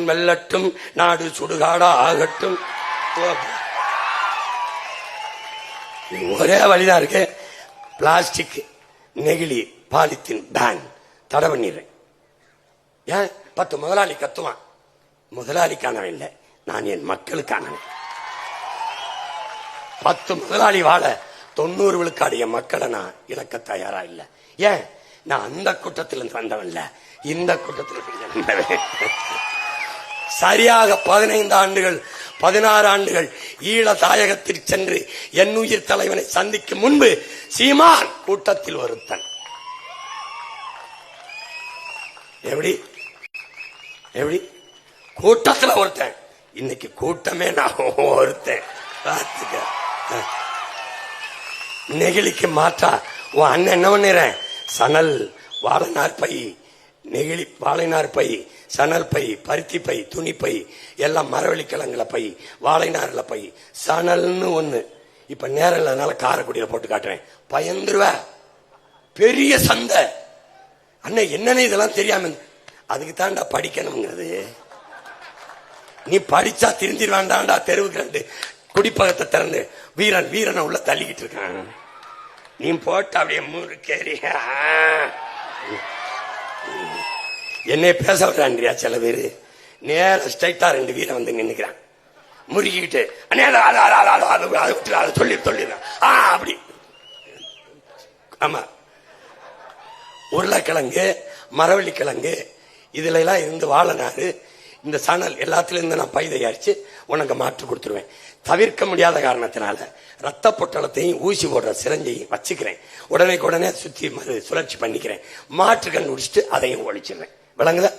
வான் வெல்லட்டும், நாடு சுடுகாடா ஆகட்டும். ஒரே வழிதான் இருக்கு. பிளாஸ்டிக், நெகிழி, பாலித்தீன் பேன் தடை பண்ணிடுறேன். ஏன் 10 முதலாளி கத்துவான். முதலாளிக்கானவன் இல்லை, நான் என் மக்களுக்கானவன். 10 முதலாளி வாழ 90 விழுக்காடு என் மக்களை நான் இழக்க தயாரா இல்ல. ஏன்? நான் அந்த கூட்டத்திலிருந்து வந்தவன் இல்ல, இந்த கூட்டத்திலிருந்து வந்தவன். சரியாக 15 ஆண்டுகள் 16 ஆண்டுகள் ஈழ தாயகத்திற்கு சென்று என் உயிர் தலைவனை சந்திக்கும் முன்பு சீமான் கூட்டத்தில் ஒருத்தன். எப்படி எப்படி கூட்டத்தில் ஒருத்தன். இன்னைக்கு கூட்டமே நான் ஒருத்தன். நெகிழிக்கு மாற்றா உன் அண்ணன் என்ன பண்ணிறேன்? சணல், வாழைநார் பை, நெகிழி வாழைநார் பை, சணல் பை, பருத்தி பை, துணி பை, எல்லாம் மரவள்ளிக்கிழங்குல பை, வாழைநார்ல பை, சணல்னு ஒண்ணு. இப்ப நேரம் இல்லாதனால காரைக்குடியில போட்டு காட்டுறேன். பயந்துருவ. பெரிய சந்தை. அண்ணன் என்னன்னு இதெல்லாம் தெரியாம. அதுக்கு தான்டா படிக்கணுங்கிறது. நீ படிச்சா திருந்திருவான்டாண்டா. தெருவுக்கு 2 குடிப்பகத்தை திறந்து வீரன் வீரனை உள்ள தள்ளிக்கிட்டு இருக்கான். நீ போட்டு அப்படியே முறுக்கேறி என்னை பேச விடுறான்றியா சில பேரு. நேர ஸ்ட்ரைட்டா 2 வீரன் வந்து நின்னுக்கிறான் முறுக்கிட்டு. சொல்லி சொல்லிடுறான். அப்படி. ஆமா, உருளைக்கிழங்கு, மரவள்ளிக்கிழங்கு இதுல எல்லாம் இருந்து வாழைநாறு, இந்த சணல் எல்லாத்துல இருந்து நான் பை தயாரிச்சு உனக்கு மாற்று கொடுத்துருவேன். தவிர்க்க முடியாத காரணத்தினால ரத்த பொட்டலத்தையும் ஊசி போடுற சிரஞ்சையும் வச்சுக்கிறேன். உடனே சுத்தி சுழற்சி பண்ணிக்கிறேன். மாற்று கண்டுபிடிச்சிட்டு அதையும் ஒழிச்சிடுறேன். விளங்குதா?